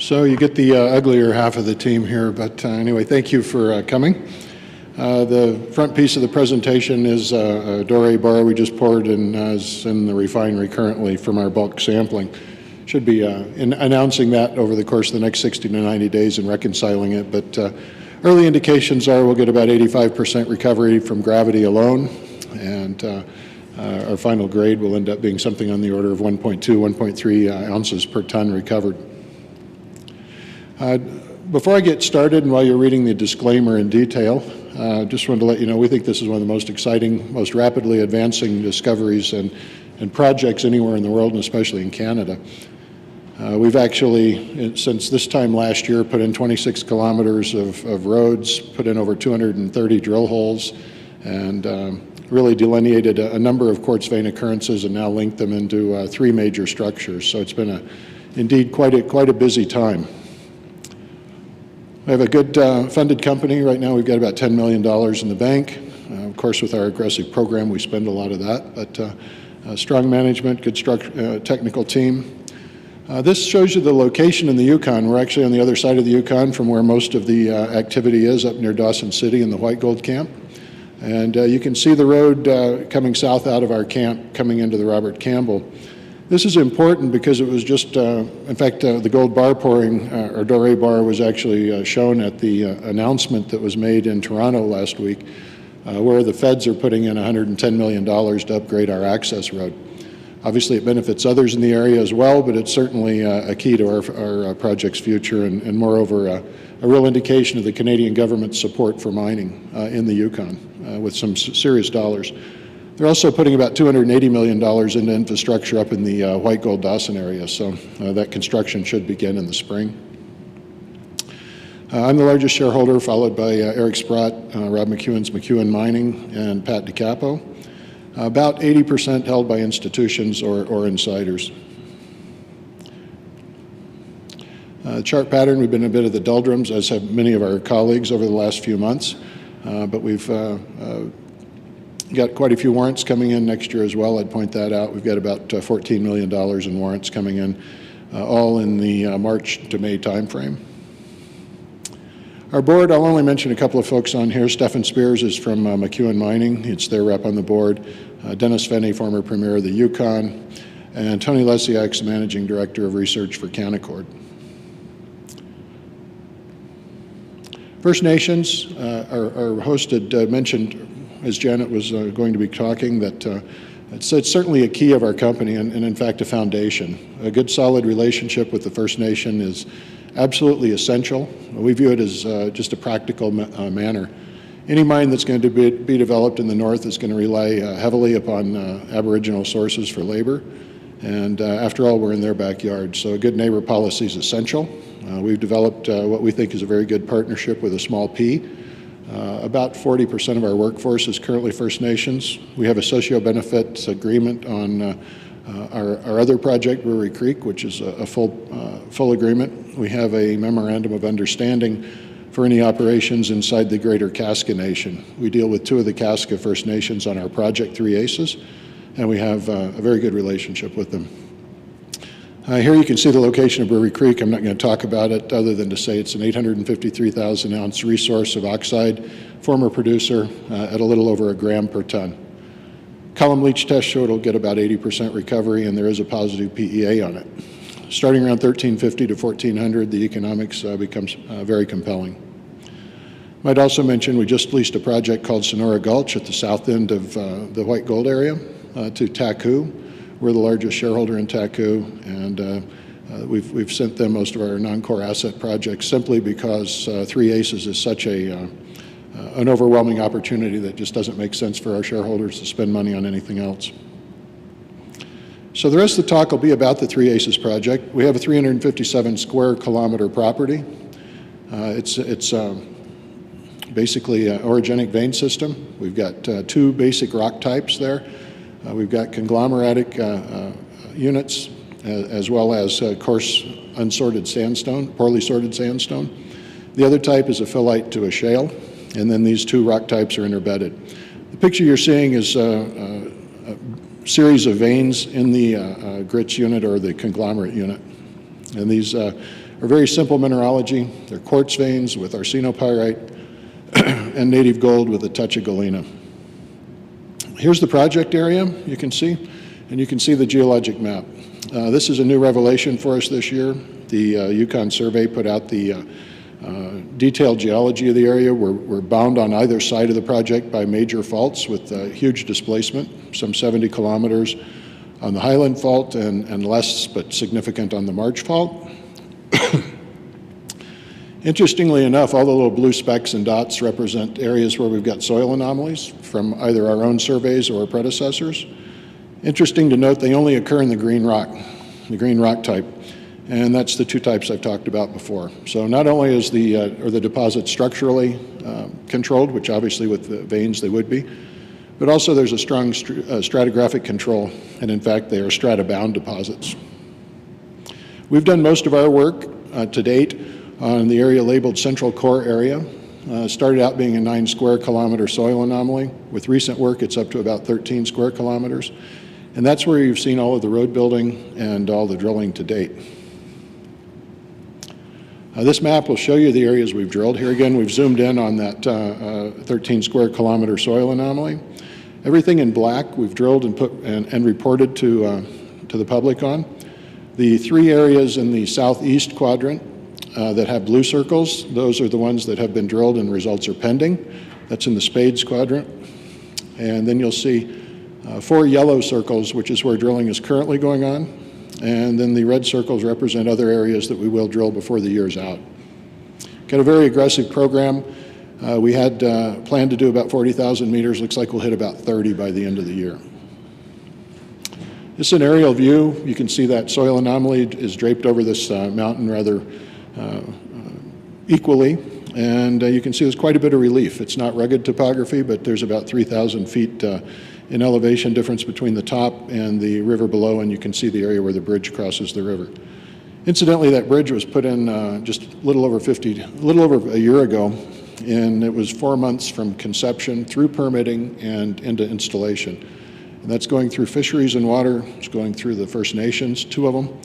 So you get the uglier half of the team here, but anyway, thank you for coming. The front piece of the presentation is a Doré bar we just poured and is in the refinery currently from our bulk sampling. Should be announcing that over the course of the next 60 to 90 days and reconciling it, but early indications are we'll get about 85% recovery from gravity alone, and our final grade will end up being something on the order of 1.2, 1.3 ounces per ton recovered. Before I get started, and while you're reading the disclaimer in detail, just wanted to let you know we think this is one of the most exciting, most rapidly advancing discoveries and projects anywhere in the world, and especially in Canada. We've actually, since this time last year, put in 26 kilometers of roads, put in over 230 drill holes, and really delineated a number of quartz vein occurrences and now linked them into 3 major structures. So it's been indeed quite a busy time. We have a good funded company. Right now we've got about $10 million in the bank. Of course, with our aggressive program, we spend a lot of that, but strong management, good technical team. This shows you the location in the Yukon. We're actually on the other side of the Yukon from where most of the activity is, up near Dawson City in the White Gold Camp. And you can see the road coming south out of our camp coming into the Robert Campbell. This is important because it was just, in fact, the gold bar pouring, or Doré bar, was actually shown at the announcement that was made in Toronto last week, where the feds are putting in $110 million to upgrade our access road. Obviously, it benefits others in the area as well, but it's certainly a key to our project's future, and moreover, a real indication of the Canadian government's support for mining in the Yukon with some serious dollars. They're also putting about $280 million into infrastructure up in the White Gold Dawson area, so that construction should begin in the spring. I'm the largest shareholder, followed by Eric Sprott, Rob McEwen's McEwen Mining, and Pat DiCapo. About 80% held by institutions or insiders. Chart pattern, we've been a bit of the doldrums, as have many of our colleagues over the last few months, but we've got quite a few warrants coming in next year as well. I'd point that out. We've got about $14 million in warrants coming in, all in the March to May timeframe. Our board, I'll only mention a couple of folks on here. Stefan Spears is from McEwen Mining. It's their rep on the board. Dennis Fenney, former premier of the Yukon. And Tony Lesiak's managing director of research for Canaccord. First Nations are hosted, mentioned as Janet was going to be talking, that it's certainly a key of our company and in fact a foundation. A good solid relationship with the First Nation is absolutely essential. We view it as just a practical manner. Any mine that's going to be developed in the north is going to rely heavily upon Aboriginal sources for labor, and after all, we're in their backyard, so a good neighbor policy is essential. We've developed what we think is a very good partnership with a small P. About 40% of our workforce is currently First Nations. We have a socio-benefit agreement on our other project, Brewery Creek, which is a full agreement. We have a memorandum of understanding for any operations inside the Greater Kaska Nation. We deal with 2 of the Kaska First Nations on our project, 3 ACES, and we have a very good relationship with them. Here you can see the location of Brewery Creek. I'm not going to talk about it other than to say it's an 853,000 ounce resource of oxide, former producer at a little over a gram per ton. Column leach test showed it'll get about 80% recovery, and there is a positive PEA on it. Starting around 1350 to 1400, the economics becomes very compelling. Might also mention we just leased a project called Sonora Gulch at the south end of the White Gold area to Taku. We're the largest shareholder in Taku, and we've sent them most of our non-core asset projects simply because 3 ACES is such an overwhelming opportunity that just doesn't make sense for our shareholders to spend money on anything else. So the rest of the talk will be about the 3 ACES project. We have a 357 square kilometer property. It's basically an orogenic vein system. We've got 2 basic rock types there. We've got conglomeratic units as well as coarse unsorted sandstone, poorly sorted sandstone. The other type is a phyllite to a shale, and then these 2 rock types are interbedded. The picture you're seeing is a series of veins in the grits unit or the conglomerate unit. And these are very simple mineralogy. They're quartz veins with arsenopyrite and native gold with a touch of galena. Here's the project area you can see, and you can see the geologic map. This is a new revelation for us this year. The Yukon Survey put out the detailed geology of the area. We're bound on either side of the project by major faults with huge displacement, some 70 kilometers on the Highland Fault and less but significant on the March Fault. Interestingly enough, all the little blue specks and dots represent areas where we've got soil anomalies from either our own surveys or our predecessors. Interesting to note, they only occur in the green rock type, and that's the two types I've talked about before. So not only is the deposit structurally controlled, which obviously with the veins they would be, but also there's a strong stratigraphic control, and in fact they are strata-bound deposits. We've done most of our work to date on the area labeled Central Core Area. Started out being a 9 square kilometer soil anomaly. With recent work, it's up to about 13 square kilometers. And that's where you've seen all of the road building and all the drilling to date. This map will show you the areas we've drilled. Here again, we've zoomed in on that 13 square kilometer soil anomaly. Everything in black we've drilled and put and reported to the public on. The 3 areas in the southeast quadrant that have blue circles, those are the ones that have been drilled and results are pending. That's in the Spades quadrant. And then you'll see 4 yellow circles, which is where drilling is currently going on. And then the red circles represent other areas that we will drill before the year's out. Got a very aggressive program. We had planned to do about 40,000 meters. Looks like we'll hit about 30 by the end of the year. This is an aerial view. You can see that soil anomaly is draped over this mountain rather equally, and you can see there's quite a bit of relief. It's not rugged topography, but there's about 3,000 feet in elevation difference between the top and the river below, and you can see the area where the bridge crosses the river. Incidentally, that bridge was put in just a little over a year ago, and it was 4 months from conception through permitting and into installation. And that's going through fisheries and water. It's going through the First Nations, 2 of them,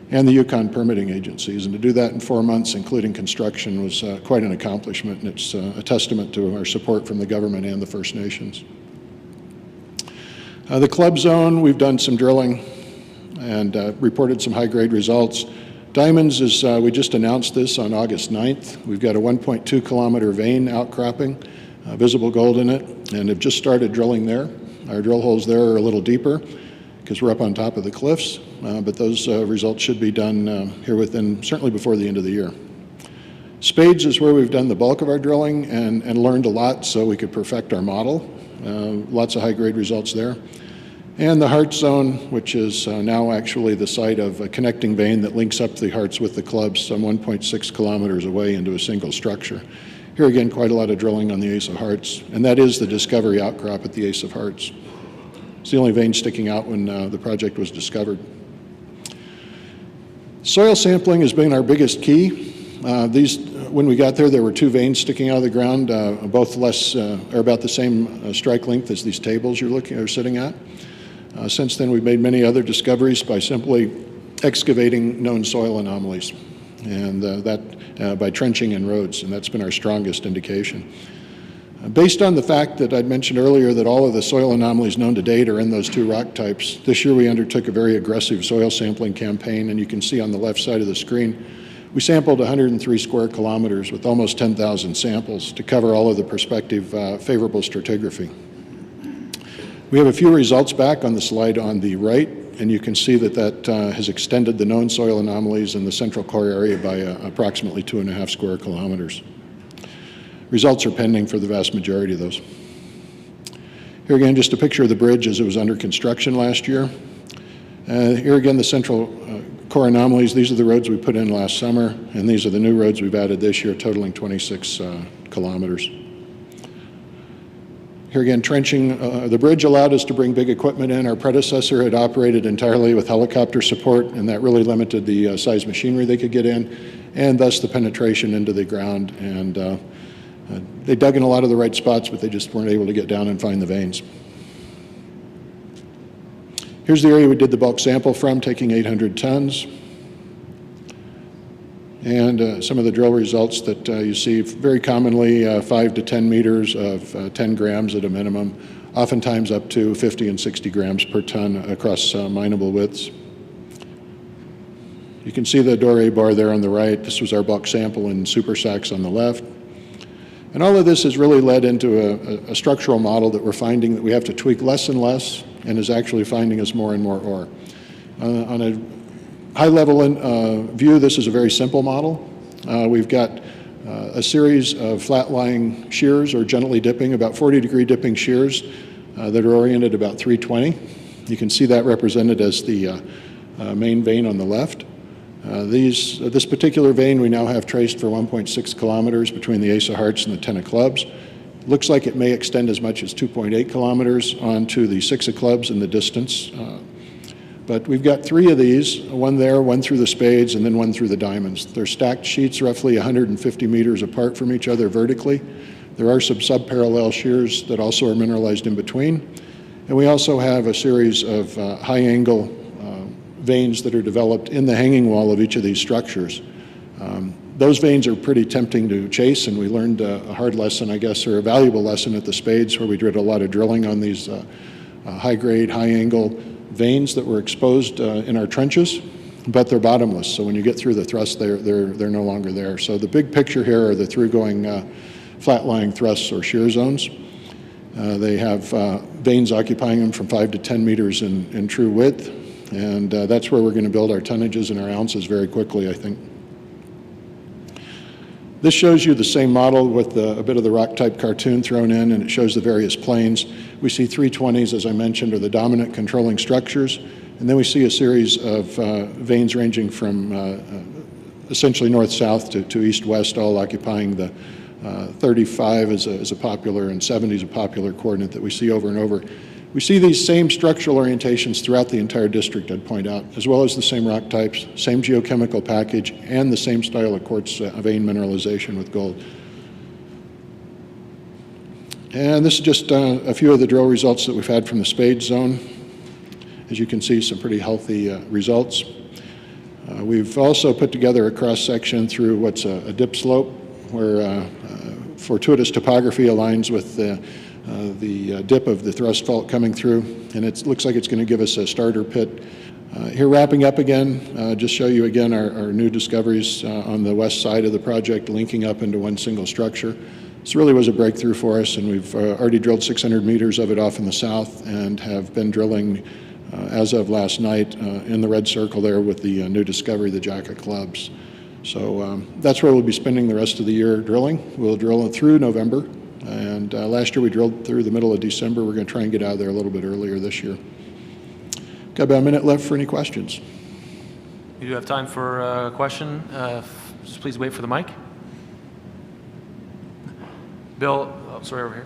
and the Yukon permitting agencies. And to do that in 4 months, including construction, was quite an accomplishment, and it's a testament to our support from the government and the First Nations. The club zone, we've done some drilling and reported some high-grade results. Diamonds is, we just announced this on August 9th. We've got a 1.2 kilometer vein outcropping, visible gold in it, and have just started drilling there. Our drill holes there are a little deeper because we're up on top of the cliffs, but those results should be done here within, certainly before the end of the year. Spades is where we've done the bulk of our drilling and learned a lot so we could perfect our model. Lots of high-grade results there. And the Heart Zone, which is now actually the site of a connecting vein that links up the hearts with the clubs some 1.6 kilometers away into a single structure. Here again, quite a lot of drilling on the Ace of Hearts, and that is the discovery outcrop at the Ace of Hearts. It's the only vein sticking out when the project was discovered. Soil sampling has been our biggest key. When we got there were 2 veins sticking out of the ground, both are about the same strike length as these tables you're sitting at. Since then, we've made many other discoveries by simply excavating known soil anomalies, and by trenching in roads, and that's been our strongest indication. Based on the fact that I'd mentioned earlier that all of the soil anomalies known to date are in those 2 rock types, this year we undertook a very aggressive soil sampling campaign, and you can see on the left side of the screen, we sampled 103 square kilometers with almost 10,000 samples to cover all of the prospective favorable stratigraphy. We have a few results back on the slide on the right, and you can see that has extended the known soil anomalies in the Central Core Area by approximately 2.5 square kilometers. Results are pending for the vast majority of those. Here again, just a picture of the bridge as it was under construction last year. Here again, the Central Core anomalies. These are the roads we put in last summer, and these are the new roads we've added this year, totaling 26 kilometers. Here again, trenching. The bridge allowed us to bring big equipment in. Our predecessor had operated entirely with helicopter support, and that really limited the size machinery they could get in, and thus the penetration into the ground. And they dug in a lot of the right spots, but they just weren't able to get down and find the veins. Here's the area we did the bulk sample from, taking 800 tons. And some of the drill results that you see, very commonly 5 to 10 meters of 10 grams at a minimum, oftentimes up to 50 and 60 grams per ton across mineable widths. You can see the Doré bar there on the right. This was our bulk sample in super sacks on the left. And all of this has really led into a structural model that we're finding that we have to tweak less and less, and is actually finding us more and more ore. On a high-level view, this is a very simple model. We've got a series of flat-lying shears, or gently dipping, about 40-degree dipping shears that are oriented about 320. You can see that represented as the main vein on the left. This particular vein we now have traced for 1.6 kilometers between the Ace of Hearts and the 10 of Clubs. Looks like it may extend as much as 2.8 kilometers onto the 6 of Clubs in the distance. But we've got 3 of these, one there, one through the spades, and then one through the diamonds. They're stacked sheets roughly 150 meters apart from each other vertically. There are some subparallel shears that also are mineralized in between. And we also have a series of high-angle veins that are developed in the hanging wall of each of these structures. Those veins are pretty tempting to chase, and we learned a hard lesson, I guess, or a valuable lesson at the spades, where we did a lot of drilling on these high-grade, high-angle veins that were exposed in our trenches, but they're bottomless. So when you get through the thrust, they're no longer there. So the big picture here are the through-going flat-lying thrusts or shear zones. They have veins occupying them from 5 to 10 meters in true width, and that's where we're going to build our tonnages and our ounces very quickly, I think. This shows you the same model with a bit of the rock-type cartoon thrown in, and it shows the various planes. We see 320s, as I mentioned, are the dominant controlling structures, and then we see a series of veins ranging from essentially north-south to east-west, all occupying the 35 is a popular, and 70 is a popular coordinate that we see over and over. We see these same structural orientations throughout the entire district, I'd point out, as well as the same rock types, same geochemical package, and the same style of quartz vein mineralization with gold. And this is just a few of the drill results that we've had from the spade zone. As you can see, some pretty healthy results. We've also put together a cross-section through what's a dip slope, where fortuitous topography aligns with the dip of the thrust fault coming through, and it looks like it's going to give us a starter pit. Here, wrapping up again, just show you again our new discoveries on the west side of the project, linking up into one single structure. This really was a breakthrough for us, and we've already drilled 600 meters of it off in the south, and have been drilling as of last night in the red circle there with the new discovery, the Jack of Clubs. So that's where we'll be spending the rest of the year drilling. We'll drill through November. And last year we drilled through the middle of December. We're going to try and get out of there a little bit earlier this year. Got about a minute left for any questions. You do have time for a question. Just please wait for the mic. Bill, oh, sorry, over here.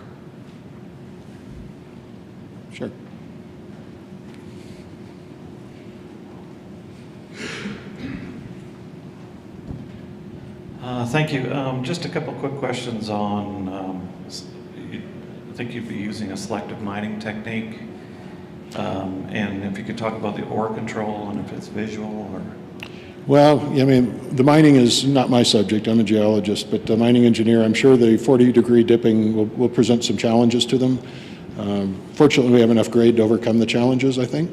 Sure. Thank you. Just a couple quick questions on, I think you'd be using a selective mining technique, and if you could talk about the ore control and if it's visual or... Well, I mean, the mining is not my subject. I'm a geologist, but the mining engineer, I'm sure the 40-degree dipping will present some challenges to them. Fortunately, we have enough grade to overcome the challenges, I think.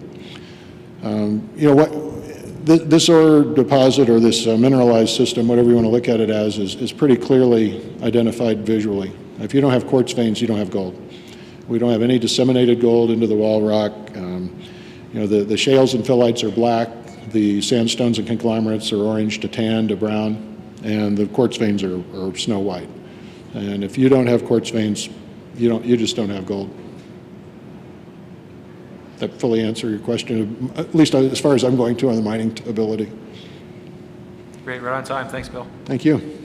You know, this ore deposit, or this mineralized system, whatever you want to look at it as, is pretty clearly identified visually. If you don't have quartz veins, you don't have gold. We don't have any disseminated gold into the wall rock. You know, the shales and phyllites are black. The sandstones and conglomerates are orange to tan to brown, and the quartz veins are snow white. And if you don't have quartz veins, you just don't have gold. That fully answer your question, at least as far as I'm going to on the mining ability. Great, right on time. Thanks, Bill. Thank you.